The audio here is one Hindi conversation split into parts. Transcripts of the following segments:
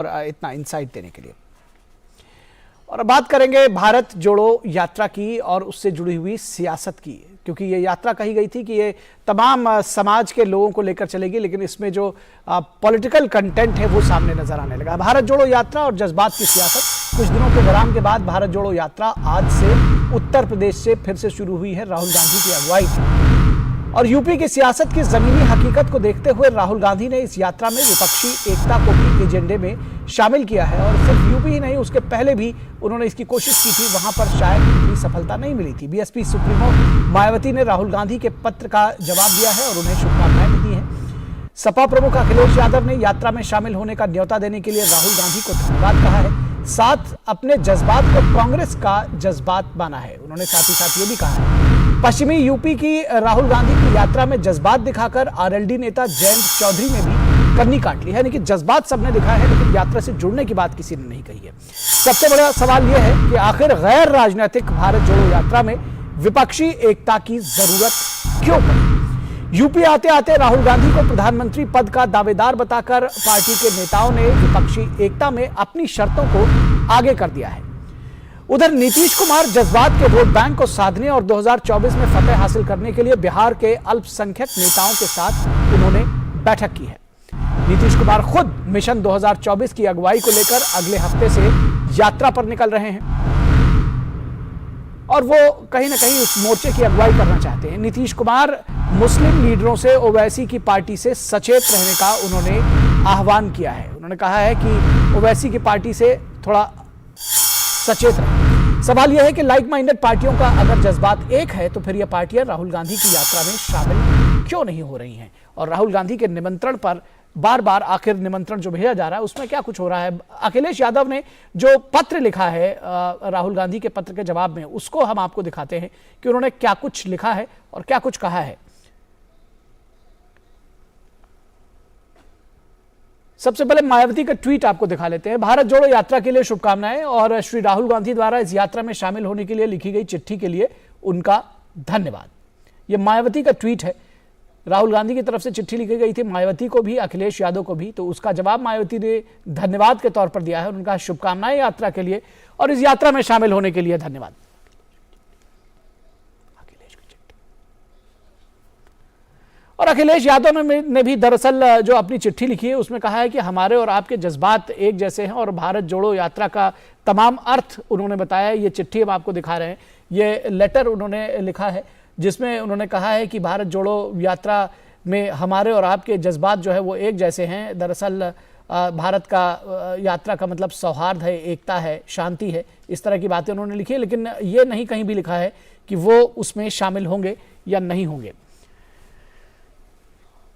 और इतना इंसाइट देने के लिए। और अब बात करेंगे भारत जोड़ो यात्रा की और उससे जुड़ी हुई सियासत की, क्योंकि ये यात्रा कही गई थी कि ये तमाम समाज के लोगों को लेकर चलेगी, लेकिन इसमें जो पॉलिटिकल कंटेंट है वो सामने नजर आने लगा। भारत जोड़ो यात्रा और जज्बात की सियासत। कुछ दिनों के विराम के बाद भारत जोड़ो यात्रा आज से उत्तर प्रदेश से फिर से शुरू हुई है राहुल गांधी की अगुवाई में। और यूपी की सियासत की जमीनी हकीकत को देखते हुए राहुल गांधी ने इस यात्रा में विपक्षी एकता को भी एजेंडे में शामिल किया है। और सिर्फ यूपी ही नहीं, उसके पहले भी उन्होंने इसकी कोशिश की थी, वहां पर शायद इतनी सफलता नहीं मिली थी। बीएसपी सुप्रीमो मायावती ने राहुल गांधी के पत्र का जवाब दिया है और उन्हें शुभकामनाएं भी दी हैं। सपा प्रमुख अखिलेश यादव ने यात्रा में शामिल होने का न्योता देने के लिए राहुल गांधी को धन्यवाद कहा है, साथ अपने जज्बात को कांग्रेस का जज्बात माना है। उन्होंने साथ ही साथ ये भी कहा है पश्चिमी यूपी की राहुल गांधी की यात्रा में जज्बात दिखाकर आरएलडी नेता जयंत चौधरी ने भी करनी काट ली है। यानी कि जज्बात सबने दिखाया है, लेकिन यात्रा से जुड़ने की बात किसी ने नहीं कही है। सबसे बड़ा सवाल यह है कि आखिर गैर राजनीतिक भारत जोड़ो यात्रा में विपक्षी एकता की जरूरत क्यों पड़ी? यूपी आते आते राहुल गांधी को प्रधानमंत्री पद का दावेदार बताकर पार्टी के नेताओं ने विपक्षी एकता में अपनी शर्तों को आगे कर दिया है। उधर नीतीश कुमार जज्बात के वोट बैंक को साधने और 2024 में फतेह हासिल करने के लिए बिहार के अल्पसंख्यक नेताओं के साथ उन्होंने बैठक की है। नीतीश कुमार खुद मिशन 2024 की अगुवाई को लेकर अगले हफ्ते से यात्रा पर निकल रहे हैं और वो कहीं ना कहीं उस मोर्चे की अगुवाई करना चाहते हैं। नीतीश कुमार मुस्लिम लीडरों से ओवैसी की पार्टी से सचेत रहने का उन्होंने आह्वान किया है। उन्होंने कहा है कि ओवैसी की पार्टी से थोड़ा सचेत रहे। सवाल यह है कि लाइक माइंडेड पार्टियों का अगर जज्बात एक है तो फिर यह पार्टियां राहुल गांधी की यात्रा में शामिल क्यों नहीं हो रही हैं? और राहुल गांधी के निमंत्रण पर बार बार आखिर निमंत्रण जो भेजा जा रहा है उसमें क्या कुछ हो रहा है? अखिलेश यादव ने जो पत्र लिखा है राहुल गांधी के पत्र के जवाब में, उसको हम आपको दिखाते हैं कि उन्होंने क्या कुछ लिखा है और क्या कुछ कहा है। सबसे पहले मायावती का ट्वीट आपको दिखा लेते हैं। भारत जोड़ो यात्रा के लिए शुभकामनाएं और श्री राहुल गांधी द्वारा इस यात्रा में शामिल होने के लिए लिखी गई चिट्ठी के लिए उनका धन्यवाद। यह मायावती का ट्वीट है। राहुल गांधी की तरफ से चिट्ठी लिखी गई थी मायावती को भी, अखिलेश यादव को भी, तो उसका जवाब मायावती ने धन्यवाद के तौर पर दिया है। उनका शुभकामनाएं यात्रा के लिए और इस यात्रा में शामिल होने के लिए धन्यवाद। और अखिलेश यादव ने भी दरअसल जो अपनी चिट्ठी लिखी है उसमें कहा है कि हमारे और आपके जज्बात एक जैसे हैं और भारत जोड़ो यात्रा का तमाम अर्थ उन्होंने बताया। ये चिट्ठी हम आपको दिखा रहे हैं, ये लेटर उन्होंने लिखा है जिसमें उन्होंने कहा है कि भारत जोड़ो यात्रा में हमारे और आपके जज्बात जो है वो एक जैसे हैं। दरअसल भारत का यात्रा का मतलब सौहार्द है, एकता है, शांति है, इस तरह की बातें उन्होंने लिखी है, लेकिन ये नहीं कहीं भी लिखा है कि वो उसमें शामिल होंगे या नहीं होंगे।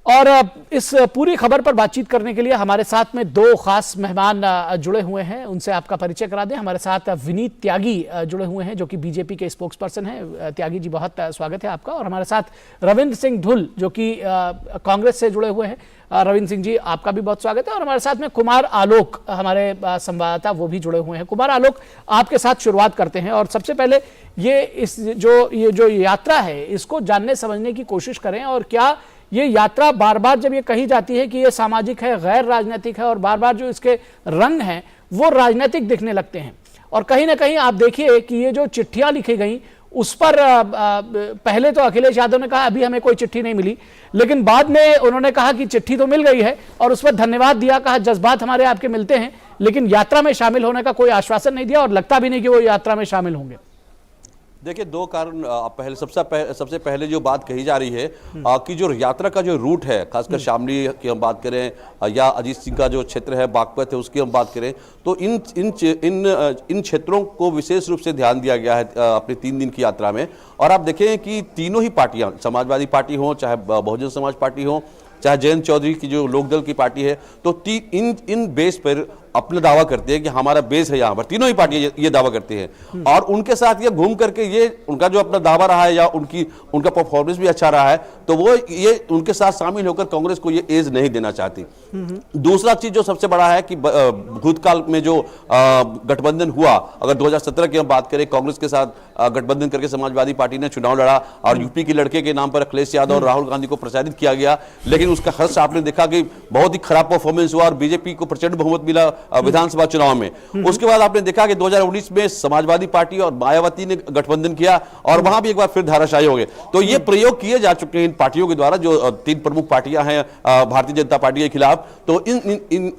और इस पूरी खबर पर बातचीत करने के लिए हमारे साथ में दो खास मेहमान जुड़े हुए हैं, उनसे आपका परिचय करा दें। हमारे साथ विनीत त्यागी जुड़े हुए हैं जो कि बीजेपी के स्पोक्स पर्सन हैं। त्यागी जी, बहुत स्वागत है आपका। और हमारे साथ रविंद्र सिंह ढुल जो कि कांग्रेस से जुड़े हुए हैं। रविंद्र सिंह जी, आपका भी बहुत स्वागत है। और हमारे साथ में कुमार आलोक, हमारे संवाददाता, वो भी जुड़े हुए हैं। कुमार आलोक, आपके साथ शुरुआत करते हैं और सबसे पहले ये जो यात्रा है इसको जानने समझने की कोशिश करें। और क्या ये यात्रा बार बार जब ये कही जाती है कि ये सामाजिक है, गैर राजनीतिक है, और बार बार जो इसके रंग हैं वो राजनीतिक दिखने लगते हैं, और कहीं ना कहीं आप देखिए कि ये जो चिट्ठियां लिखी गई उस पर पहले तो अखिलेश यादव ने कहा अभी हमें कोई चिट्ठी नहीं मिली, लेकिन बाद में उन्होंने कहा कि चिट्ठी तो मिल गई है और उस पर धन्यवाद दिया, कहा जज्बात हमारे आपके मिलते हैं, लेकिन यात्रा में शामिल होने का कोई आश्वासन नहीं दिया और लगता भी नहीं कि वो यात्रा में शामिल होंगे। देखिए, दो कारण। सबसे पहले जो बात कही जा रही है कि जो यात्रा का जो रूट है, खासकर शामली की हम बात करें या अजीत सिंह का जो क्षेत्र है बागपत है उसकी हम बात करें, तो इन क्षेत्रों को विशेष रूप से ध्यान दिया गया है अपनी 3 दिन की यात्रा में। और आप देखें कि तीनों ही पार्टियां, समाजवादी पार्टी हो, चाहे बहुजन समाज पार्टी हो, चाहे जयंत चौधरी की जो लोकदल की पार्टी है, तो इन बेस पर अपना दावा करते हैं कि हमारा बेस है यहाँ पर। तीनों ही पार्टियां ये दावा करती हैं और उनके साथ ये घूम करके ये उनका जो अपना दावा रहा है या उनका परफॉर्मेंस भी अच्छा रहा है, तो वो ये उनके साथ शामिल होकर कांग्रेस को ये एज नहीं देना चाहती। दूसरा चीज जो सबसे बड़ा है कि भूतकाल में जो गठबंधन हुआ, अगर 2017 की हम बात करें, कांग्रेस के साथ गठबंधन करके समाजवादी पार्टी ने चुनाव लड़ा और यूपी के लड़के के नाम पर अखिलेश यादव और राहुल गांधी को प्रचारित किया गया, लेकिन उसका हर्ष आपने देखा कि बहुत ही खराब परफॉर्मेंस हुआ और बीजेपी को प्रचंड बहुमत मिला विधानसभा चुनाव में। उसके बाद आपने देखा कि 2019 में समाजवादी पार्टी और मायावती ने गठबंधन किया और वहां भी एक बार फिर धाराशायी हो गए। तो ये प्रयोग किए जा चुके हैं इन पार्टियों के द्वारा, जो तीन प्रमुख पार्टियां हैं भारतीय जनता पार्टी के खिलाफ। तो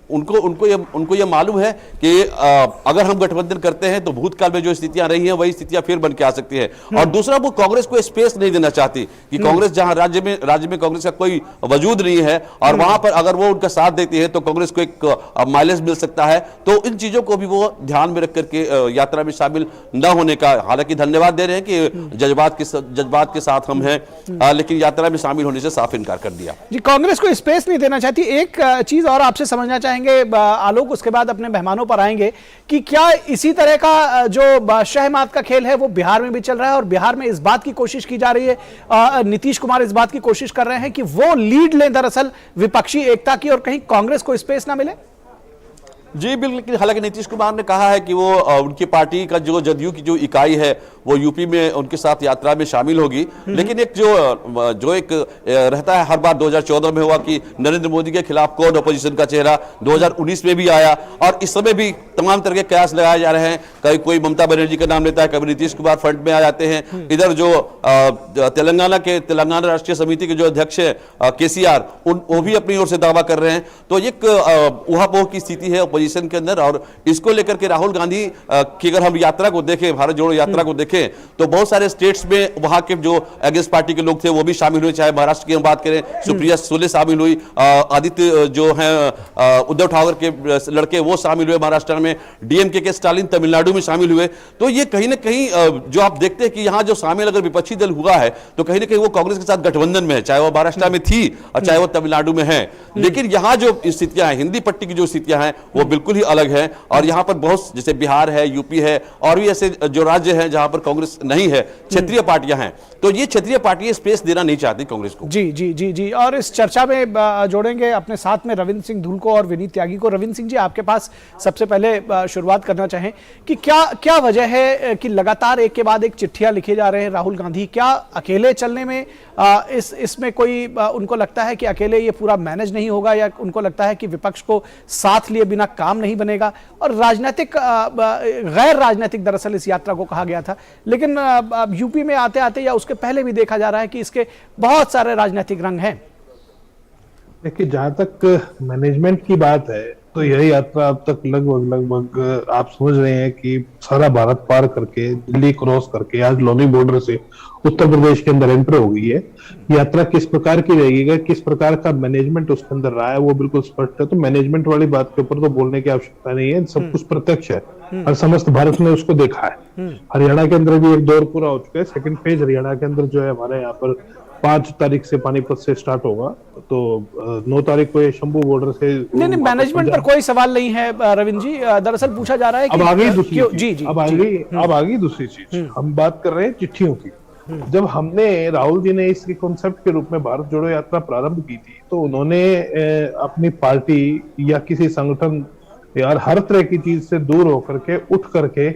उनको ये मालूम है कि अगर हम गठबंधन करते हैं तो भूतकाल में जो स्थितियां रही हैं वही स्थितियां फिर बन के आ सकती है। और दूसरा, वो कांग्रेस को स्पेस नहीं देना चाहती कि कांग्रेस जहां राज्य में कांग्रेस का कोई वजूद नहीं है और वहां पर अगर वो उनका साथ देती है तो कांग्रेस को एक माइलेज मिल सकता है। तो इन चीजों को भी वो ध्यान में रख करके यात्रा में शामिल न होने का, हालांकि धन्यवाद दे रहे हैं कि जज्बात के साथ हम हैं, लेकिन यात्रा में शामिल होने से साफ इनकार कर दिया। जी, कांग्रेस को स्पेस नहीं देना चाहती। एक चीज और आपसे समझना चाहेंगे आलोक, उसके बाद अपने मेहमानों पर आएंगे कि क्या इसी तरह का जो शहमात का खेल है वो बिहार में भी चल रहा है और बिहार में इस बात की कोशिश की जा रही है, नीतीश कुमार इस बात की कोशिश कर रहे हैं कि वो लीड लें दरअसल विपक्षी एकता की और कहीं कांग्रेस को स्पेस ना मिले? जी बिल्कुल, हालांकि नीतीश कुमार ने कहा है कि वो उनकी पार्टी का जो जदयू की जो इकाई है वो यूपी में उनके साथ यात्रा में शामिल होगी। लेकिन एक जो एक रहता है हर बार, 2014 में हुआ कि नरेंद्र मोदी के खिलाफ कौन अपोजिशन का चेहरा, 2019 में भी आया और इस समय भी तमाम तरह के कयास लगाए जा रहे हैं। कभी कोई ममता बनर्जी का नाम लेता है, कभी नीतीश कुमार फ्रंट में आ जाते हैं। इधर जो तेलंगाना राष्ट्रीय समिति के जो अध्यक्ष है KCR, वो भी अपनी ओर से दावा कर रहे हैं। तो एक ऊहापोह की स्थिति है अपोजिशन के अंदर और इसको लेकर के राहुल गांधी की अगर हम यात्रा को देखें, भारत जोड़ो यात्रा को देखें, तो बहुत सारे स्टेट्स में वहां के जो अगेंस्ट पार्टी के लोग थे वो भी शामिल हुए। चाहे महाराष्ट्र की हम बात करें, सुप्रिया सुले शामिल हुई, आदित्य जो है उद्धव ठाकरे के लड़के वो शामिल हुए महाराष्ट्र में, DMK के स्टालिन तमिलनाडु में शामिल हुए। तो ये कहीं ना कहीं जो आप देखते हैं कि यहाँ जो शामिल अगर विपक्षी दल हुआ है तो कहीं ना कहीं वो कांग्रेस के साथ गठबंधन में है, चाहे वो महाराष्ट्र में थी और चाहे वो तमिलनाडु में है। लेकिन यहाँ जो स्थितियां हैं, हिंदी पट्टी की जो स्थितियां हैं वो बिल्कुल ही अलग है। और यहाँ पर बहुत, जैसे बिहार है, यूपी है और भी ऐसे जो राज्य हैं जहां पर कांग्रेस नहीं है, क्षेत्रीय पार्टियां हैं, तो ये क्षेत्रीय पार्टियां स्पेस देना नहीं चाहती कांग्रेस को। जी जी जी जी, और इस चर्चा में जोड़ेंगे अपने साथ में रविंद्र सिंह धूल को और विनीत त्यागी को। रविंद्र सिंह जी, आपके पास सबसे पहले शुरुआत करना चाहें कि क्या वजह है कि लगातार एक के बाद एक चिट्ठियां लिखे जा रहे हैं राहुल गांधी? क्या अकेले चलने में इसमें कोई उनको लगता है कि अकेले ये पूरा मैनेज नहीं होगा, या उनको लगता है कि विपक्ष को साथ लिए बिना काम नहीं बनेगा? और राजनीतिक, गैर राजनीतिक दरअसल इस यात्रा को कहा गया था, लेकिन यूपी में आते आते या उसके पहले भी देखा जा रहा है कि इसके बहुत सारे राजनीतिक रंग हैं। देखिए, जहां तक मैनेजमेंट की बात है तो यह यात्रा अब तक लगभग आप समझ रहे हैं कि सारा भारत पार करके, दिल्ली क्रॉस करके आज लोनी बॉर्डर से उत्तर प्रदेश के अंदर एंटर हो गई है। यात्रा किस प्रकार की रहेगी, किस प्रकार का मैनेजमेंट उसके अंदर रहा है वो बिल्कुल स्पष्ट है। तो मैनेजमेंट वाली बात के ऊपर तो बोलने की आवश्यकता नहीं है, सब कुछ प्रत्यक्ष है और समस्त भारत ने उसको देखा है। हरियाणा के अंदर भी एक दौर पूरा हो चुका है। सेकंड फेज हरियाणा के अंदर जो है हमारे यहाँ पर 5 तारीख से पानीपत से स्टार्ट होगा, तो 9 तारीख को ये शंभू बॉर्डर से। नहीं, मैनेजमेंट पर कोई सवाल नहीं है रविंद्र जी, दरअसल पूछा जा रहा है कि अब आ गई दूसरी चीज। अब आ गई दूसरी चीज, हम बात कर रहे हैं चिट्ठियों की। जब हमने, राहुल जी ने इसके कॉन्सेप्ट के रूप में भारत जोड़ो यात्रा प्रारंभ की थी, तो उन्होंने अपनी पार्टी या किसी संगठन या हर तरह की चीज से दूर होकर के, उठ करके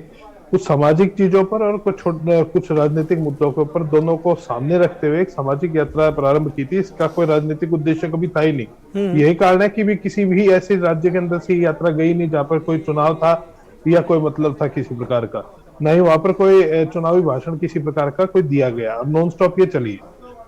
कुछ सामाजिक चीजों पर और कुछ राजनीतिक मुद्दों के ऊपर, दोनों को सामने रखते हुए एक सामाजिक यात्रा प्रारंभ की थी। इसका कोई राजनीतिक उद्देश्य कभी था ही नहीं। यही कारण है कि भी किसी भी ऐसे राज्य के अंदर से यात्रा गई नहीं जहां पर कोई चुनाव था या कोई मतलब था किसी प्रकार का, न ही वहां पर कोई चुनावी भाषण किसी प्रकार का कोई दिया गया। नॉन स्टॉप ये चली।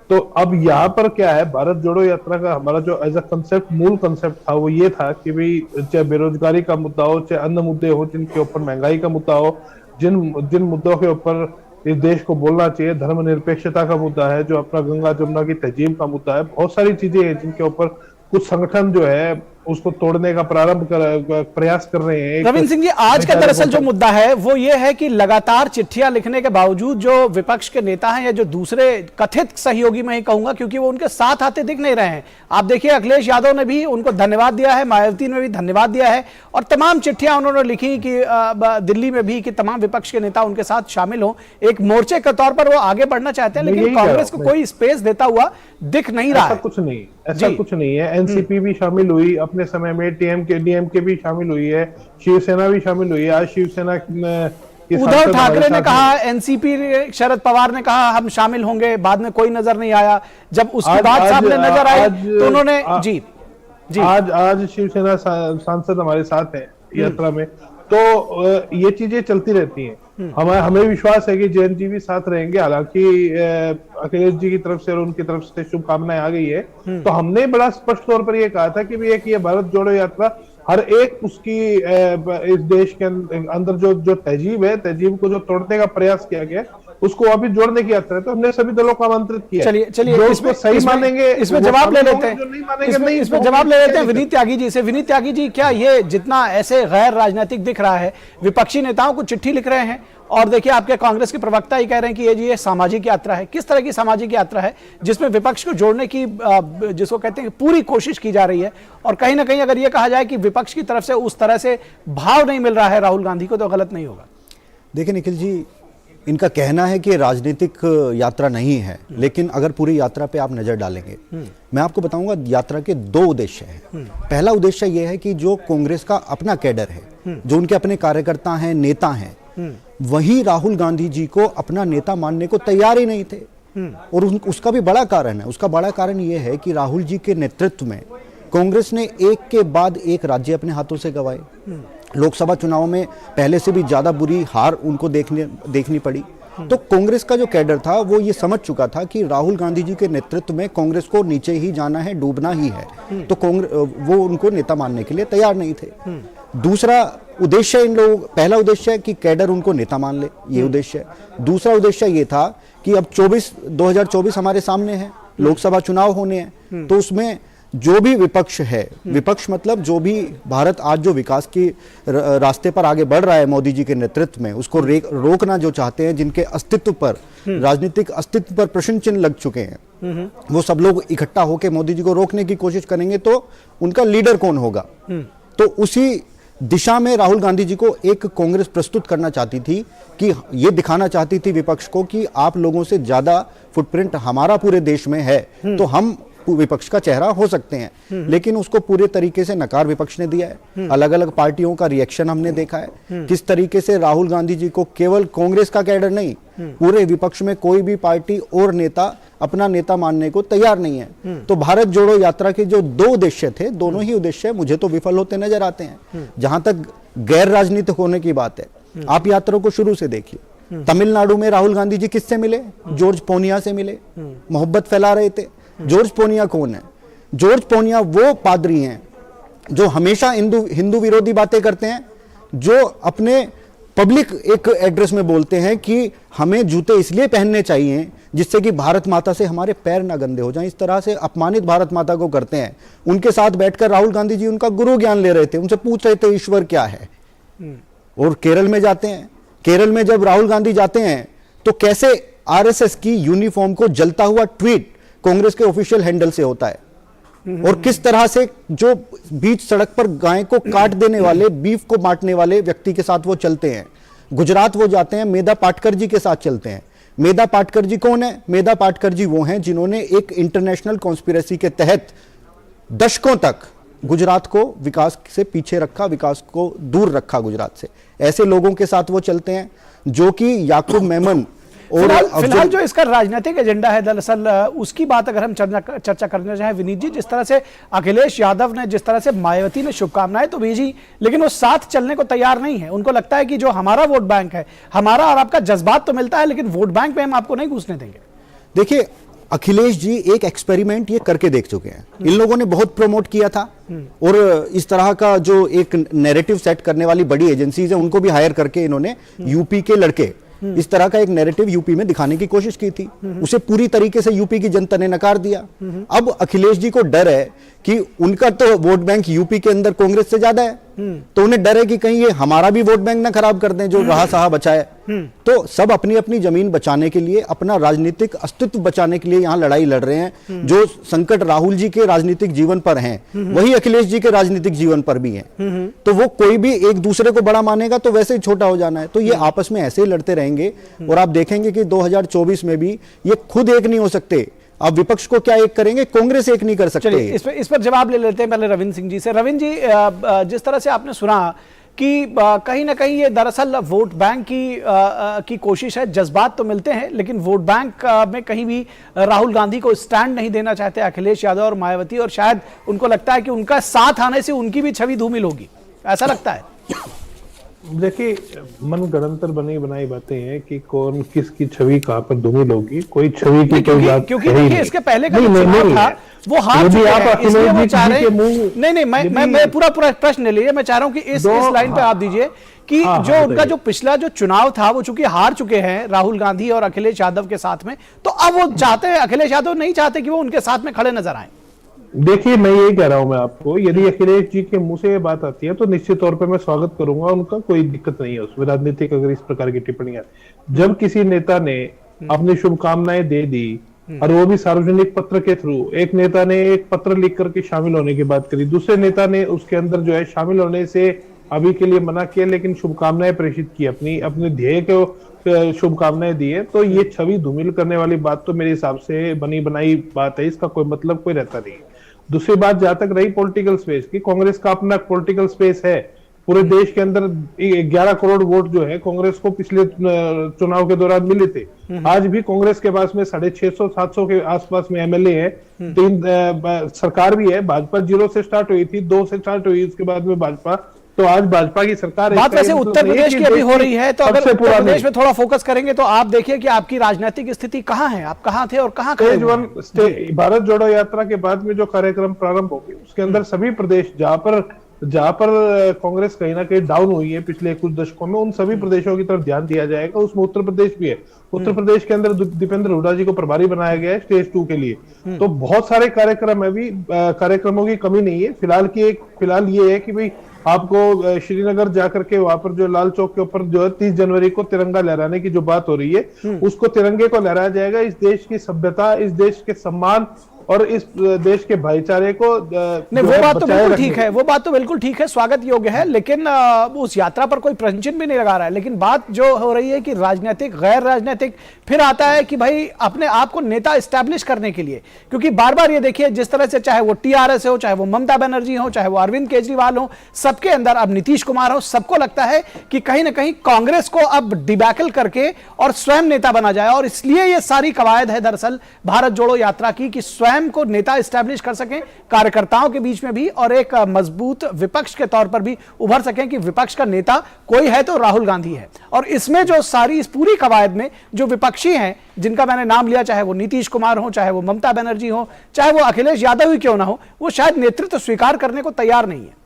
तो अब यहाँ पर क्या है, भारत जोड़ो यात्रा का हमारा जो एज अ कंसेप्ट, मूल कंसेप्ट था वो ये था कि भाई चाहे बेरोजगारी का मुद्दा हो, चाहे अन्य मुद्दे हो जिनके ऊपर, महंगाई का मुद्दा हो, जिन मुद्दों के ऊपर इस देश को बोलना चाहिए, धर्मनिरपेक्षता का मुद्दा है, जो अपना गंगा जमुना की तहजीब का मुद्दा है, बहुत सारी चीजें हैं जिनके ऊपर कुछ संगठन जो है उसको तोड़ने का प्रयास कर रहे हैं। रविंद्र सिंह जी, आज का दरअसल जो मुद्दा है वो ये है कि लगातार चिट्ठियां लिखने के बावजूद जो विपक्ष के नेता हैं या जो दूसरे कथित सहयोगी, मैं ही कहूंगा क्योंकि वो उनके साथ आते दिख नहीं रहे हैं। आप देखिए, अखिलेश यादव ने भी उनको धन्यवाद दिया है, मायावती ने भी धन्यवाद दिया है और तमाम चिट्ठियां उन्होंने लिखी कि दिल्ली में भी कि तमाम विपक्ष के नेता उनके साथ शामिल हों, एक मोर्चे के तौर पर वो आगे बढ़ना चाहते हैं, लेकिन कांग्रेस को कोई स्पेस देता हुआ दिख नहीं रहा है। ऐसा कुछ नहीं है। एनसीपी भी शामिल हुई अपने समय में, डीएमके भी शामिल हुई है, शिवसेना भी शामिल हुई है। आज शिवसेना, उद्धव ठाकरे ने कहा, एनसीपी, शरद पवार ने कहा हम शामिल होंगे, बाद में कोई नजर नहीं आया। जब उसकी बात सामने नजर आई तो उन्होंने जी आज शिवसेना सांसद हमारे साथ हैं, यात्रा में, तो ये चीजें चलती रहती हैं। हमें विश्वास है कि जयंत जी भी साथ रहेंगे। हालांकि अखिलेश जी की तरफ से और उनकी तरफ से शुभकामनाएं आ गई है, तो हमने बड़ा स्पष्ट तौर पर ये कहा था कि भैया कि ये भारत जोड़ो यात्रा हर एक उसकी इस देश के अंदर जो तहजीब है, तहजीब को जो तोड़ने का प्रयास किया गया, उसको वापिस जोड़ने की यात्रा है। तो हमने सभी दलों को आमंत्रित किया। चलिए जो इसको सही मानेंगे इसमें जवाब ले लेते हैं, जो नहीं मानेंगे नहीं, इसमें जवाब ले लेते हैं विनीत त्यागी जी से। विनीत त्यागी जी, क्या ये जितना ऐसे गैर राजनीतिक दिख रहा है, विपक्षी नेताओं को चिट्ठी लिख रहे हैं और देखिए आपके कांग्रेस के प्रवक्ता ही कह रहे हैं कि ये जी ये सामाजिक यात्रा है। किस तरह की सामाजिक यात्रा है जिसमें विपक्ष को जोड़ने की जिसको कहते हैं पूरी कोशिश की जा रही है, और कहीं ना कहीं अगर ये कहा जाए कि विपक्ष की तरफ से उस तरह से भाव नहीं मिल रहा है राहुल गांधी को, तो गलत नहीं होगा? देखिए निखिल जी, इनका कहना है कि राजनीतिक यात्रा नहीं है, लेकिन अगर पूरी यात्रा पे आप नजर डालेंगे, मैं आपको बताऊंगा यात्रा के दो उद्देश्य हैं। पहला उद्देश्य यह है कि जो कांग्रेस का अपना कैडर है, जो उनके अपने कार्यकर्ता हैं, नेता हैं, वही राहुल गांधी जी को अपना नेता मानने को तैयार ही नहीं थे। और उसका भी बड़ा कारण है। उसका बड़ा कारण यह है कि राहुल जी के नेतृत्व में कांग्रेस ने एक के बाद एक राज्य अपने हाथों से गंवाए। लोकसभा चुनाव में पहले से भी ज्यादा बुरी हार उनको देखनी पड़ी। तो कांग्रेस का जो कैडर था वो ये समझ चुका था कि राहुल गांधी जी के नेतृत्व में कांग्रेस को नीचे ही जाना है, डूबना ही है। तो वो उनको नेता मानने के लिए तैयार नहीं थे। दूसरा उद्देश्य इन लोगों, पहला उद्देश्य है कि कैडर उनको नेता मान ले, ये उद्देश्य है। दूसरा उद्देश्य ये था कि अब 2024 हमारे सामने है, लोकसभा चुनाव होने हैं, तो उसमें जो भी विपक्ष है, विपक्ष मतलब जो भी भारत आज जो विकास के रास्ते पर आगे बढ़ रहा है मोदी जी के नेतृत्व में, उसको रोकना जो चाहते हैं, जिनके अस्तित्व पर, राजनीतिक अस्तित्व पर प्रश्न चिन्ह लग चुके हैं, वो सब लोग इकट्ठा होकर मोदी जी को रोकने की कोशिश करेंगे, तो उनका लीडर कौन होगा? तो उसी दिशा में राहुल गांधी जी को एक कांग्रेस प्रस्तुत करना चाहती थी, कि ये दिखाना चाहती थी विपक्ष को कि आप लोगों से ज्यादा फुटप्रिंट हमारा पूरे देश में है, तो हम विपक्ष का चेहरा हो सकते हैं। लेकिन उसको पूरे तरीके से नकार विपक्ष ने दिया है। अलग अलग पार्टियों का रिएक्शन हमने देखा है, किस तरीके से राहुल गांधी जी को केवल कांग्रेस का कैडर नहीं, पूरे विपक्ष में कोई भी पार्टी और नेता अपना नेता मानने को तैयार नहीं है। तो भारत जोड़ो यात्रा के जो दो उद्देश्य थे, दोनों ही उद्देश्य मुझे तो विफल होते नजर आते हैं। जहां तक गैर राजनीतिक होने की बात है, आप यात्रा को शुरू से देखिए। तमिलनाडु में राहुल गांधी जी किससे मिले? जॉर्ज पोनिया से मिले, मोहब्बत फैला रहे थे। जॉर्ज पोनिया कौन है? जॉर्ज पोनिया वो पादरी हैं जो हमेशा हिंदू विरोधी बातें करते हैं, जो अपने पब्लिक एक एड्रेस में बोलते हैं कि हमें जूते इसलिए पहनने चाहिए जिससे कि भारत माता से हमारे पैर ना गंदे हो जाएं। इस तरह से अपमानित भारत माता को करते हैं। उनके साथ बैठकर राहुल गांधी जी उनका गुरु ज्ञान ले रहे थे, उनसे पूछ रहे थे ईश्वर क्या है। और केरल में जाते हैं, केरल में जब राहुल गांधी जाते हैं तो कैसे आरएसएस की यूनिफॉर्म को जलता हुआ ट्वीट कांग्रेस के ऑफिशियल हैंडल से होता है, और किस तरह से जो बीच सड़क पर गाय को काट देने वाले, बीफ को बांटने वाले व्यक्ति के साथ वो चलते हैं। गुजरात वो जाते हैं, मेधा पाटकर जी के साथ चलते हैं। मेधा पाटकर जी कौन है? मेधा पाटकर जी वो हैं जिन्होंने एक इंटरनेशनल कॉन्स्पिरेसी के तहत दशकों तक गुजरात को विकास से पीछे रखा, विकास को दूर रखा गुजरात से। ऐसे लोगों के साथ वो चलते हैं जो कि याकूब मेमन और फिलहाल जो इसका राजनीतिक एजेंडा है, दरअसल उसकी बात अगर हम चर्चा करना चाहें विनीत जी, जिस तरह से अखिलेश यादव ने, जिस तरह से मायावती ने शुभकामनाएं तो भेजी, लेकिन वो साथ चलने को तैयार नहीं है। उनको लगता है कि जो हमारा वोट बैंक है, हमारा और आपका जज्बात तो मिलता है, लेकिन वोट बैंक पे हम आपको नहीं घुसने देंगे। देखिए, अखिलेश जी एक एक्सपेरिमेंट ये करके देख चुके हैं। इन लोगों ने बहुत प्रमोट किया था, और इस तरह का जो एक नैरेटिव सेट करने वाली बड़ी एजेंसीज है, उनको भी हायर करके इन्होंने यूपी के लड़के इस तरह का एक नैरेटिव यूपी में दिखाने की कोशिश की थी। उसे पूरी तरीके से यूपी की जनता ने नकार दिया। अब अखिलेश जी को डर है कि उनका तो वोट बैंक यूपी के अंदर कांग्रेस से ज्यादा है, तो उन्हें डर है कि कहीं ये हमारा भी वोट बैंक ना खराब कर दें जो रहा सहा बचा है। तो सब अपनी अपनी जमीन बचाने के लिए, अपना राजनीतिक अस्तित्व बचाने के लिए यहाँ लड़ाई लड़ रहे हैं। जो संकट राहुल जी के राजनीतिक जीवन पर हैं, वही अखिलेश जी के राजनीतिक जीवन पर भी हैं। तो वो कोई भी एक दूसरे को बड़ा मानेगा तो वैसे ही छोटा हो जाना है। तो ये आपस में ऐसे ही लड़ते रहेंगे, और आप देखेंगे कि 2024 में भी ये खुद एक नहीं हो सकते। अब विपक्ष को क्या एक करेंगे, कांग्रेस एक नहीं कर सकते। इस पर जवाब ले लेते हैं पहले रविंद्र सिंह जी से। रविंद्र जी, जिस तरह से आपने सुना कि कहीं ना कहीं ये दरअसल वोट बैंक की कोशिश है, जज्बात तो मिलते हैं, लेकिन वोट बैंक में कहीं भी राहुल गांधी को स्टैंड नहीं देना चाहते अखिलेश यादव और मायावती, और शायद उनको लगता है कि उनका साथ आने से उनकी भी छवि धूमिल होगी, ऐसा लगता है। देखिए, मन गढ़ंतर बनी बनाई बातें हैं कि कौन किसकी छवि कहाँ पर धूमिल होगी, कोई छवि की कोई बात क्योंकि है ही देखिए नहीं। इसके पहले का नहीं, जो नहीं, चुनाव नहीं था है। वो हार यदि चुके आप हैं, इसलिए वो अखिलेश चाह जी रहे के मुंह- नहीं नहीं मैं पूरा प्रश्न ले लीजिए। मैं चाह रहा हूं कि इस लाइन पे आप दीजिए कि हाँ, जो उनका बताइए। जो पिछला जो चुनाव था वो चूंकि हार चुके हैं राहुल गांधी और अखिलेश यादव के साथ में, तो अब वो चाहते हैं, अखिलेश यादव नहीं चाहते कि वो उनके साथ में खड़े नजर आए। देखिए, मैं यही कह रहा हूं मैं आपको, यदि अखिलेश जी के मुंह से ये बात आती है तो निश्चित तौर पे मैं स्वागत करूंगा उनका, कोई दिक्कत नहीं है उसमें। राजनीतिक अगर इस प्रकार की टिप्पणियां, जब किसी नेता ने अपनी शुभकामनाएं दे दी और वो भी सार्वजनिक पत्र के थ्रू, एक नेता ने एक पत्र लिख करके शामिल होने की बात करी, दूसरे नेता ने उसके अंदर जो है शामिल होने से अभी के लिए मना किया लेकिन शुभकामनाएं प्रेषित की, अपनी अपने ध्येय को शुभकामनाएं दी है, तो ये छवि धूमिल करने वाली बात तो मेरे हिसाब से बनी बनाई बात है, इसका कोई मतलब कोई रहता नहीं। दूसरी बात, जहां तक रही पॉलिटिकल स्पेस की, कांग्रेस का अपना पॉलिटिकल स्पेस है। पूरे देश के अंदर 11 करोड़ वोट जो है कांग्रेस को पिछले चुनाव के दौरान मिले थे। आज भी कांग्रेस के पास में 650-700 के आसपास में एमएलए है, 3 सरकार भी है। भाजपा 0 से स्टार्ट हुई थी, 2 से स्टार्ट हुई, उसके बाद में भाजपा, तो आज भाजपा की सरकार है। बात वैसे उत्तर प्रदेश की अभी हो रही है, तो अगर उत्तर प्रदेश में थोड़ा फोकस करेंगे तो आप देखिए कि आपकी राजनीतिक स्थिति कहां है, आप कहां थे और कहां खड़े स्टेज 1 भारत जोड़ो यात्रा के बाद में जो कार्यक्रम प्रारंभ होगी उसके अंदर सभी प्रदेश जहां पर कांग्रेस कहीं ना कहीं डाउन हुई है पिछले कुछ दशकों में, उन सभी प्रदेशों की तरफ ध्यान दिया जाएगा। उसमें उत्तर प्रदेश भी है। उत्तर प्रदेश के अंदर दीपेंद्र हुड्डा जी को प्रभारी बनाया गया है स्टेज 2 के लिए। तो बहुत सारे कार्यक्रम है, भी कार्यक्रमों की कमी नहीं है। फिलहाल ये है कि भाई आपको श्रीनगर जाकर के वहां पर जो लाल चौक के ऊपर जो है 30 जनवरी को तिरंगा लहराने की जो बात हो रही है, उसको तिरंगे को लहराया जाएगा। इस देश की सभ्यता, इस देश के सम्मान और इस देश के भाईचारे को नहीं, वो बात तो बिल्कुल ठीक है, वो बात तो बिल्कुल ठीक है, स्वागत योग्य है, लेकिन उस यात्रा पर कोई प्रश्न चिन्ह भी नहीं लगा रहा है। लेकिन बात जो हो रही है कि राजनीतिक गैर राजनीतिक फिर आता है कि भाई अपने आप को नेता एस्टैब्लिश करने के लिए, क्योंकि बार बार ये देखिए जिस तरह से चाहे वो टीआरएस हो, चाहे वो ममता बनर्जी हो, चाहे वो अरविंद केजरीवाल हो, सबके अंदर, अब नीतीश कुमार हो, सबको लगता है कि कहीं ना कहीं कांग्रेस को अब डिबैकल करके और स्वयं नेता बना जाए। और इसलिए ये सारी कवायद है दरअसल भारत जोड़ो यात्रा की, कि स्वयं को नेता एस्टैब्लिश कर सकें कार्यकर्ताओं के बीच में भी, और एक मजबूत विपक्ष के तौर पर भी उभर सकें कि विपक्ष का नेता कोई है तो राहुल गांधी है। और इसमें जो सारी इस पूरी कवायद में जो विपक्षी हैं जिनका मैंने नाम लिया, चाहे वो नीतीश कुमार हो, चाहे वो ममता बनर्जी हो, चाहे वो अखिलेश यादव ही क्यों ना हो, वो शायद नेतृत्व स्वीकार करने को तैयार नहीं है।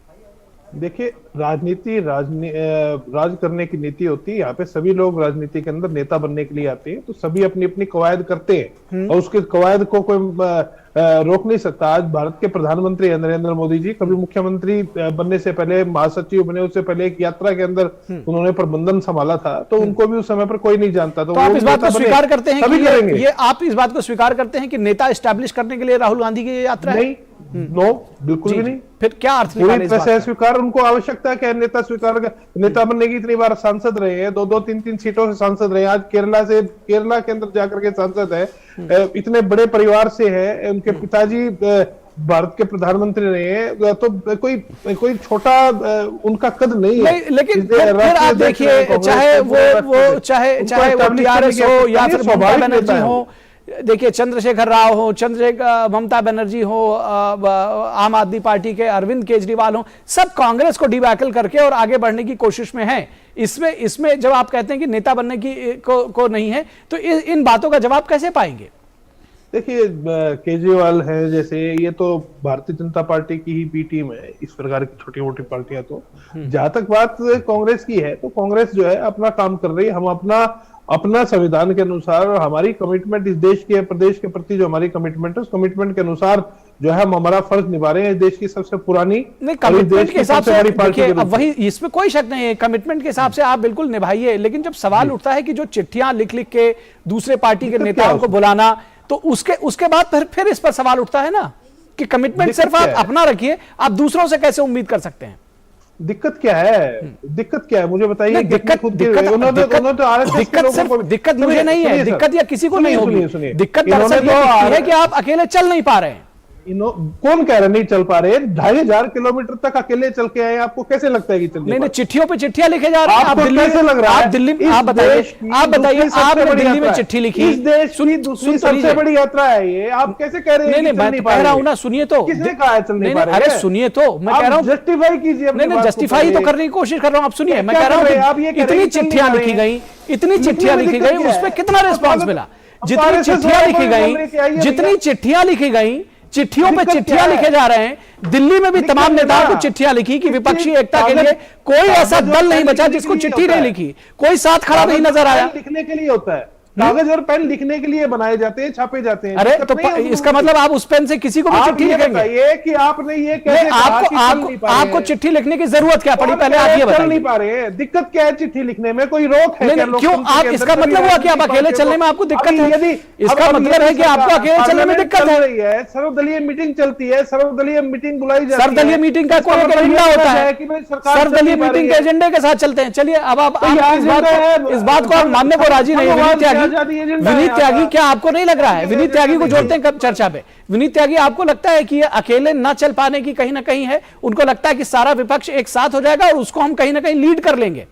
देखिए, राज करने की नीति होती है। यहाँ पे सभी लोग राजनीति के अंदर नेता बनने के लिए आते हैं, तो सभी अपनी अपनी कवायद करते हैं और उसके कवायद को कोई रोक नहीं सकता। आज भारत के प्रधानमंत्री नरेंद्र मोदी जी कभी मुख्यमंत्री बनने से पहले, महासचिव बने उससे पहले एक यात्रा के अंदर उन्होंने प्रबंधन संभाला था, तो उनको भी उस समय पर कोई नहीं जानता। तो आप इस बात को स्वीकार करते हैं कि ये आप इस बात को स्वीकार करते हैं कि नेता एस्टैब्लिश करने के लिए राहुल गांधी की यात्रा है? नहीं, नो, बिल्कुल भी नहीं। फिर क्या अर्थ निकाले इस बात का? स्वीकार, उनको आवश्यकता क्या है नेता बनने की? इतनी बार सांसद रहे हैं, 2-3 सीटों से सांसद रहे हैं। आज केरला के अंदर जाकर के सांसद है, इतने बड़े परिवार से है, उनके पिताजी भारत के प्रधानमंत्री रहे हैं, तो कोई छोटा उनका कद नहीं है। लेकिन फिर आप देखिए, चाहे वो टीआरएस हो या फिर ममता बनर्जी हो, देखिए चंद्रशेखर राव हो, ममता बनर्जी हो, आम आदमी पार्टी के अरविंद केजरीवाल हो, सब कांग्रेस को डिबैकल करके और आगे बढ़ने की कोशिश में हैं। इसमें जब आप कहते हैं कि नेता बनने की को नहीं है, तो इन बातों का जवाब कैसे पाएंगे? देखिए, केजरीवाल है जैसे, ये तो भारतीय जनता पार्टी की ही बी टीम है। इस प्रकार की छोटी मोटी पार्टियां, तो जहां तक बात कांग्रेस की है, तो कांग्रेस जो है अपना काम कर रही है। हम अपना संविधान के अनुसार और हमारी कमिटमेंट, इस देश के प्रदेश के प्रति जो हमारी कमिटमेंट है, उस कमिटमेंट के अनुसार जो है हम हमारा फर्ज निभा रहे हैं। देश की सबसे पुरानी, कमिटमेंट के हिसाब से देखिए, अब वही, इसमें कोई शक नहीं है, कमिटमेंट के हिसाब से आप बिल्कुल निभाइए। लेकिन जब सवाल उठता है कि जो चिट्ठियां लिख के दूसरे पार्टी के नेताओं को बुलाना, तो उसके बाद फिर इस पर सवाल उठता है ना कि कमिटमेंट सिर्फ आप अपना रखिए, आप दूसरों से कैसे उम्मीद कर सकते हैं? दिक्कत क्या है मुझे बताइए। दिक्कत मुझे नहीं है, दिक्कत या किसी को नहीं होगी। दिक्कत दरअसल ये है कि आप अकेले चल नहीं पा रहे हैं। कौन कह रहा नहीं चल पा रहे? 2500 किलोमीटर तक अकेले चल के आए, आपको कैसे लगता है कि चल नहीं, चिट्ठियों पे चिट्ठियां लिखे जा रहे हैं। आपको कैसे लग रहा है? आप दिल्ली, आप बताइए आपने दिल्ली में चिट्ठी लिखी, इस देश की दूसरी सबसे बड़ी यात्रा है ये, आप कैसे कह रहे हैं? नहीं, मैं कह रहा हूं ना, सुनिए तो, किसने कहा है चल नहीं पा रहे? अरे सुनिए तो, मैं कह रहा हूं जस्टिफाई कीजिए। नहीं, जस्टिफाई तो करने की कोशिश कर रहा हूं, आप सुनिए। मैं कह रहा हूं इतनी चिट्ठियां लिखी गई, इतनी चिट्ठियां लिखी गई, उस पर कितना रिस्पॉन्स मिला? जितनी चिट्ठियां लिखी गई, जितनी चिट्ठियां लिखी गई, चिट्ठियों पे चिट्ठियां लिखे जा रहे हैं। दिल्ली में भी तमाम नेताओं को चिट्ठियां लिखी कि विपक्षी एकता के लिए कोई ऐसा दल नहीं बचा जिसको चिट्ठी नहीं लिखी, कोई साथ खड़ा नहीं नजर आया। लिखने के लिए होता है, कागज और पेन लिखने के लिए बनाए जाते हैं, छापे जाते हैं। अरे तो इसका मतलब आप उस पेन से किसी को भी चिट्ठी लिखेंगे? ये कि आपने ये कैसे आपको चिट्ठी लिखने की जरूरत क्या पड़ी, पहले आप ये बताइए। नहीं पा रहे, दिक्कत क्या है चिट्ठी लिखने में? कोई रोक है क्या? क्यों आप, इसका मतलब हुआ कि आप अकेले चलने में आपको दिक्कत है? यदि इसका मतलब है कि आपको अकेले चलने में दिक्कत है। सर्वदलीय मीटिंग चलती है, सर्वदलीय मीटिंग बुलाई जाती है। सर्वदलीय मीटिंग का कोई एजेंडा होता है, सर्वदलीय मीटिंग के एजेंडे के साथ चलते हैं। चलिए, अब आप इस बात को आप मानने को राजी नहीं। विनीत त्यागी, क्या आपको नहीं लग रहा है? विनीत त्यागी को जोड़ते हैं चर्चा पे। विनीत त्यागी, आपको लगता है कि ये अकेले न चल पाने की कहीं ना कहीं है? उनको लगता है कि सारा विपक्ष एक साथ हो जाएगा और उसको हम कहीं ना कहीं लीड कर लेंगे?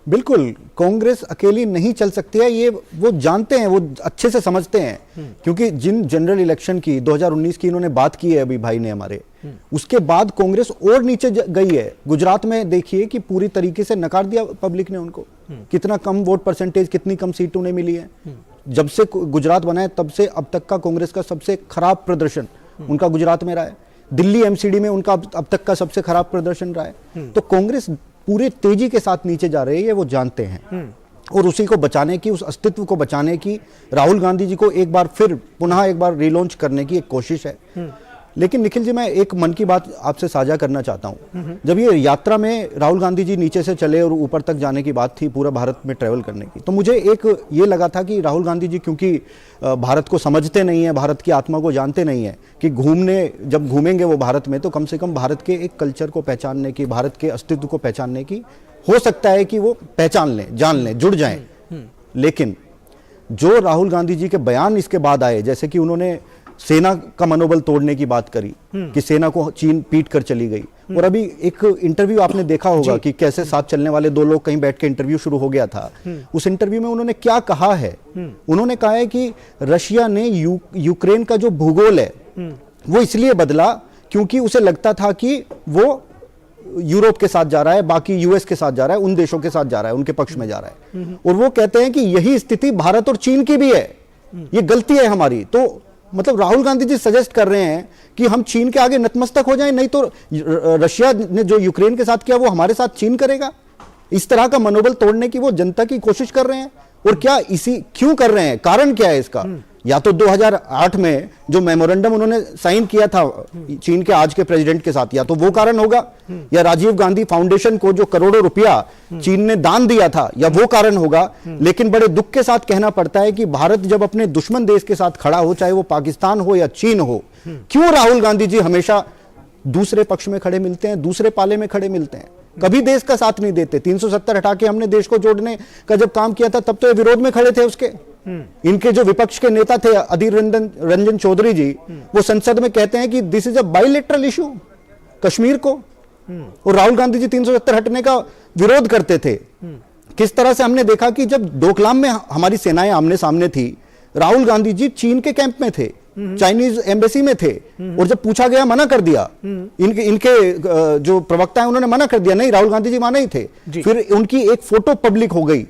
बिल्कुल, कांग्रेस अकेली नहीं चल सकती है, ये वो जानते हैं, वो अच्छे से समझते हैं। क्योंकि जिन जनरल इलेक्शन की 2019 की इन्होंने बात की है अभी भाई ने हमारे, उसके बाद कांग्रेस और नीचे गई है। गुजरात में देखिए कि पूरी तरीके से नकार दिया पब्लिक ने उनको। कितना कम वोट परसेंटेज, कितनी कम सीट उन्हें मिली है। जब से गुजरात बना है तब से अब तक का कांग्रेस का सबसे खराब प्रदर्शन उनका गुजरात में रहा है। दिल्ली एमसीडी में उनका अब तक का सबसे खराब प्रदर्शन रहा है। तो कांग्रेस पूरे तेजी के साथ नीचे जा रही है, वो जानते हैं। और उसी को बचाने की, उस अस्तित्व को बचाने की राहुल गांधी जी को एक बार फिर पुनः एक बार रिलॉन्च करने की एक कोशिश है। लेकिन निखिल जी, मैं एक मन की बात आपसे साझा करना चाहता हूं। जब ये यात्रा में राहुल गांधी जी नीचे से चले और ऊपर तक जाने की बात थी, पूरा भारत में ट्रेवल करने की, तो मुझे एक ये लगा था कि राहुल गांधी जी क्योंकि भारत को समझते नहीं है, भारत की आत्मा को जानते नहीं है, कि जब घूमेंगे वो भारत में, तो कम से कम भारत के एक कल्चर को पहचानने की, भारत के अस्तित्व को पहचानने की हो सकता है कि वो पहचान लें, जान लें, जुड़ जाएं। लेकिन जो राहुल गांधी जी के बयान इसके बाद आए, जैसे कि उन्होंने सेना का मनोबल तोड़ने की बात करी कि सेना को चीन पीट कर चली गई, और अभी एक इंटरव्यू आपने देखा होगा कि कैसे साथ चलने वाले दो लोग कहीं बैठ के इंटरव्यू शुरू हो गया था। उस इंटरव्यू में उन्होंने क्या कहा है? उन्होंने कहा है कि रशिया ने यूक्रेन का जो भूगोल है वो इसलिए बदला क्योंकि उसे लगता था कि वो यूरोप के साथ जा रहा है, बाकी यूएस के साथ जा रहा है, उन देशों के साथ जा रहा है, उनके पक्ष में जा रहा है। और वो कहते हैं कि यही स्थिति भारत और चीन की भी है, ये गलती है हमारी। तो मतलब राहुल गांधी जी सजेस्ट कर रहे हैं कि हम चीन के आगे नतमस्तक हो जाएं, नहीं तो रशिया ने जो यूक्रेन के साथ किया वो हमारे साथ चीन करेगा। इस तरह का मनोबल तोड़ने की वो जनता की कोशिश कर रहे हैं। और क्या क्यों कर रहे हैं? कारण क्या है इसका? या तो 2008 में जो मेमोरेंडम उन्होंने साइन किया था चीन के आज के प्रेसिडेंट के साथ, या तो वो कारण होगा, या राजीव गांधी फाउंडेशन को जो करोड़ों रुपया चीन ने दान दिया था, या वो कारण होगा। लेकिन बड़े दुख के साथ कहना पड़ता है कि भारत जब अपने दुश्मन देश के साथ खड़ा हो, चाहे वो पाकिस्तान हो या चीन हो, क्यों राहुल गांधी जी हमेशा दूसरे पक्ष में खड़े मिलते हैं, दूसरे पाले में खड़े मिलते हैं, कभी देश का साथ नहीं देते। 370 हटा के हमने देश को जोड़ने का जब काम किया था, तब तो ये विरोध में खड़े थे उसके। इनके जो विपक्ष के नेता थे अधीर रंजन चौधरी जी, वो संसद में कहते हैं कि this is a bilateral issue Kashmir को, और राहुल गांधी जी 370 हटने का विरोध करते थे। किस तरह से हमने देखा कि जब डोकलाम में हमारी सेनाएं आमने सामने थी, राहुल गांधी जी चीन के कैंप में थे, चाइनीज एम्बेसी में थे, और जब पूछा गया मना कर दिया। इनके जो प्रवक्ता है उन्होंने मना कर दिया, नहीं राहुल गांधी जी माने ही थे। फिर उनकी एक फोटो पब्लिक हो गई,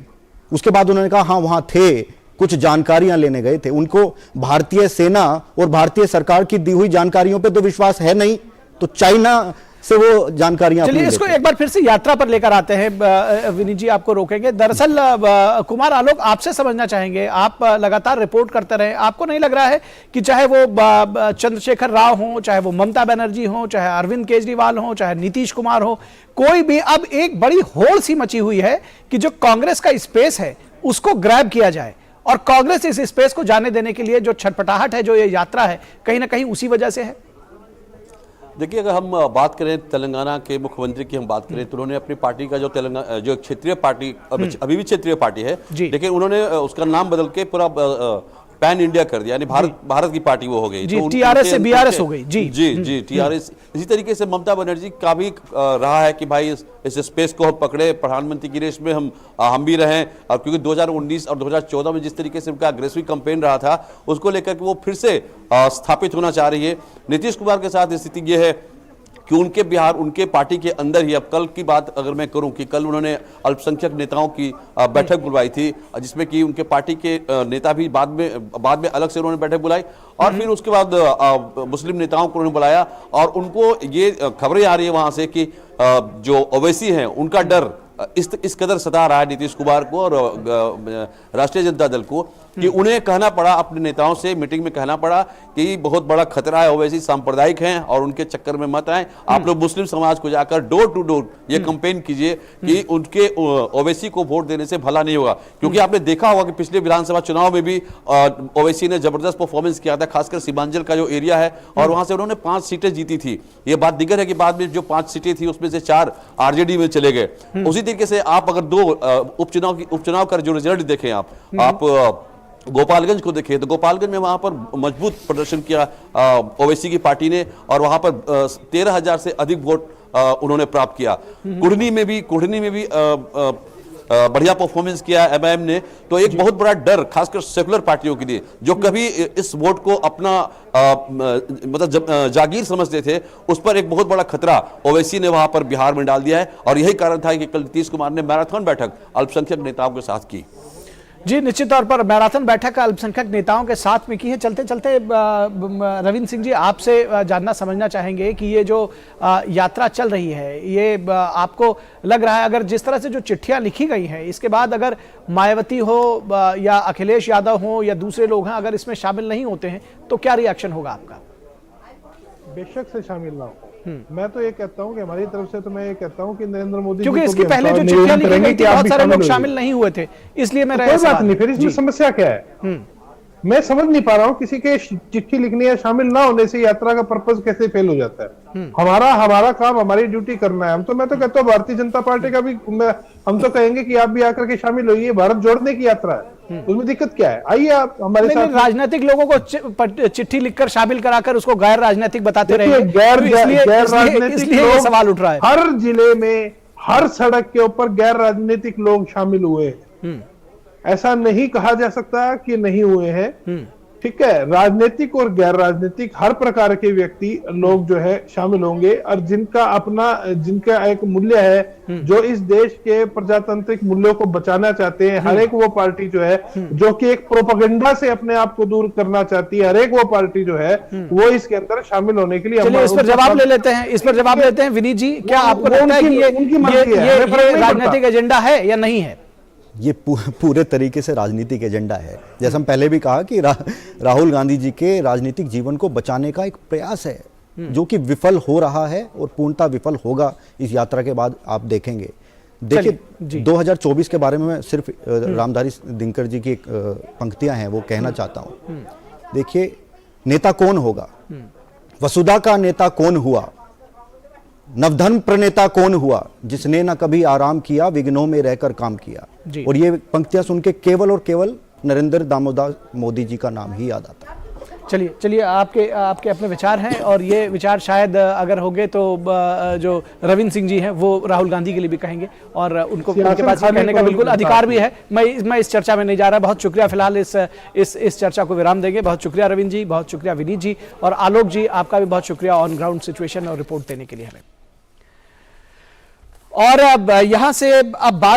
उसके बाद उन्होंने कहा हाँ वहां थे, कुछ जानकारियां लेने गए थे। उनको भारतीय सेना और भारतीय सरकार की दी हुई जानकारियों पे तो विश्वास है नहीं, तो चाइना से वो जानकारियां। चलिए इसको एक बार फिर से यात्रा पर लेकर आते हैं। विनीत जी आपको रोकेंगे। दरअसल कुमार आलोक आपसे समझना चाहेंगे, आप लगातार रिपोर्ट करते रहे, आपको नहीं लग रहा है कि चाहे वो चंद्रशेखर राव हो, चाहे वो ममता बनर्जी हो, चाहे अरविंद केजरीवाल हो, चाहे नीतीश कुमार हो, कोई भी अब एक बड़ी होड़ सी मची हुई है कि जो कांग्रेस का स्पेस है उसको ग्रैब किया जाए, और कांग्रेस इस स्पेस को जाने देने के लिए जो छटपटाहट है, जो ये यात्रा है, कहीं ना कहीं उसी वजह से है? देखिए, अगर हम बात करें तेलंगाना के मुख्यमंत्री की हम बात करें, तो उन्होंने अपनी पार्टी का जो तेलंगाना जो क्षेत्रीय पार्टी अभी भी क्षेत्रीय पार्टी है, लेकिन उन्होंने उसका नाम बदल के पूरा पैन इंडिया कर दिया, यानी भारत की पार्टी वो हो गई। जी, टीआरएस से बीआरएस हो गई। जी टीआरएस। इसी तरीके से ममता बनर्जी का भी रहा है कि भाई इस स्पेस को हम पकड़े, प्रधानमंत्री की रेस में हम भी रहें, और क्योंकि 2019 और 2014 में जिस तरीके से उनका अग्रेसिव कैंपेन रहा था, उसको लेकर के वो फिर से स्थापित होना चाह रही है। नीतीश कुमार के साथ स्थिति ये है कि उनके बिहार, उनके पार्टी के अंदर ही, अब कल की बात अगर मैं करूं कि कल उन्होंने अल्पसंख्यक नेताओं की बैठक बुलवाई थी, जिसमें कि उनके पार्टी के नेता भी बाद में अलग से उन्होंने बैठक बुलाई, और फिर उसके बाद मुस्लिम नेताओं को उन्होंने बुलाया, और उनको ये खबरें आ रही है वहां से कि जो ओवैसी हैं उनका डर इस कदर सता रहा है नीतीश कुमार को और राष्ट्रीय जनता दल को कि उन्हें कहना पड़ा, अपने नेताओं से मीटिंग में कहना पड़ा कि बहुत बड़ा खतरा है, ओवैसी सांप्रदायिक हैं और उनके चक्कर में मत आए। आप लोग मुस्लिम समाज को जाकर डोर टू डोर ये कैंपेन कीजिए कि उनके ओवैसी को वोट देने से भला नहीं होगा, क्योंकि आपने देखा होगा कि पिछले विधानसभा चुनाव में भी ओवैसी ने जबरदस्त परफॉर्मेंस किया था, खासकर सीमांचल का जो एरिया है, और वहां से उन्होंने 5 सीटें जीती थी। ये बात दिगर है कि बाद में जो 5 सीटें थी उसमें से 4 आरजेडी में चले गए। उसी तरीके से आप अगर 2 उपचुनाव का जो रिजल्ट देखें, आप गोपालगंज को देखिए, तो गोपालगंज में वहां पर मजबूत प्रदर्शन किया ओवैसी की पार्टी ने, और वहां पर 13,000 से अधिक वोट उन्होंने प्राप्त किया। कुढ़नी में भी बढ़िया परफॉर्मेंस किया एमआईएम ने। तो एक बहुत बड़ा डर खासकर सेकुलर पार्टियों के लिए, जो कभी इस वोट को अपना मतलब जागीर समझते थे, उस पर एक बहुत बड़ा खतरा ओवैसी ने वहां पर बिहार में डाल दिया है। और यही कारण था कि कल नीतीश कुमार ने मैराथन बैठक अल्पसंख्यक नेताओं के साथ की। जी, निश्चित तौर पर मैराथन बैठक अल्पसंख्यक नेताओं के साथ में की है। चलते चलते रविंद्र सिंह जी, आपसे जानना समझना चाहेंगे कि ये जो यात्रा चल रही है, ये आपको लग रहा है, अगर जिस तरह से जो चिट्ठियां लिखी गई हैं, इसके बाद अगर मायावती हो या अखिलेश यादव हो या दूसरे लोग हैं, अगर इसमें शामिल नहीं होते हैं तो क्या रिएक्शन होगा आपका? बेशक से शामिल ना हो। मैं तो ये कहता हूँ कि हमारी तरफ से तो मैं ये कहता हूँ कि नरेंद्र मोदी, क्योंकि इसके पहले जो चिट्ठियां लिखी गई थी बहुत सारे लोग शामिल नहीं हुए थे, इसलिए मैं कोई बात नहीं, फिर इसमें समस्या क्या है? मैं समझ नहीं पा रहा हूँ किसी के चिट्ठी लिखने या शामिल ना होने से यात्रा का पर्पस कैसे फेल हो जाता है। हमारा काम, हमारी ड्यूटी करना है। मैं तो कहता हूँ भारतीय जनता पार्टी का भी हम तो कहेंगे कि आप भी आकर के शामिल होइए, भारत जोड़ने की यात्रा है, उसमें दिक्कत क्या है? आइए आप हमारे साथ। राजनीतिक लोगों को चिट्ठी लिखकर शामिल कराकर उसको गैर राजनीतिक बताते रहे, गैर राजनीतिक ये सवाल उठ रहा है। हर जिले में, हर सड़क के ऊपर गैर राजनीतिक लोग शामिल हुए हैं। ऐसा नहीं कहा जा सकता कि नहीं हुए हैं। ठीक है, राजनीतिक और गैर राजनीतिक हर प्रकार के व्यक्ति लोग जो है शामिल होंगे, और जिनका एक मूल्य है, जो इस देश के प्रजातांत्रिक मूल्यों को बचाना चाहते हैं। हर एक वो पार्टी जो है जो कि एक प्रोपेगेंडा से अपने आप को दूर करना चाहती है, हर एक वो पार्टी जो है वो इसके अंदर शामिल होने के लिए। चलिए इस पर जवाब ले लेते हैं। विनीत जी, क्या आपको लगता है कि ये राजनीतिक एजेंडा है या नहीं है? ये पूरे तरीके से राजनीतिक एजेंडा है। जैसे हम पहले भी कहा कि राहुल गांधी जी के राजनीतिक जीवन को बचाने का एक प्रयास है, जो कि विफल हो रहा है और पूर्णतः विफल होगा इस यात्रा के बाद, आप देखेंगे। देखिए, 2024 के बारे में मैं सिर्फ रामधारी दिनकर जी की एक पंक्तियां हैं वो कहना चाहता हूं। देखिए, नेता कौन होगा? वसुधा का नेता कौन हुआ? नवधर्म प्रणेता कौन हुआ? जिसने न कभी आराम किया, विघ्नों में रहकर काम किया। और ये पंक्तियां सुन के केवल और केवल नरेंद्र दामोदर मोदी जी का नाम ही याद आता है। चलिए आपके अपने विचार हैं, और ये विचार शायद अगर होंगे तो जो रविंद्र सिंह जी हैं वो राहुल गांधी के लिए भी कहेंगे, और उनके पास ये कहने का बिल्कुल अधिकार भी है। मैं इस चर्चा में नहीं जा रहा। बहुत शुक्रिया, फिलहाल इस चर्चा को विराम देंगे। बहुत शुक्रिया रविंद्र जी, बहुत शुक्रिया विनीत जी, और आलोक जी, आपका भी बहुत शुक्रिया ऑन ग्राउंड सिचुएशन और रिपोर्ट देने के लिए हमें। और अब यहाँ से अब बात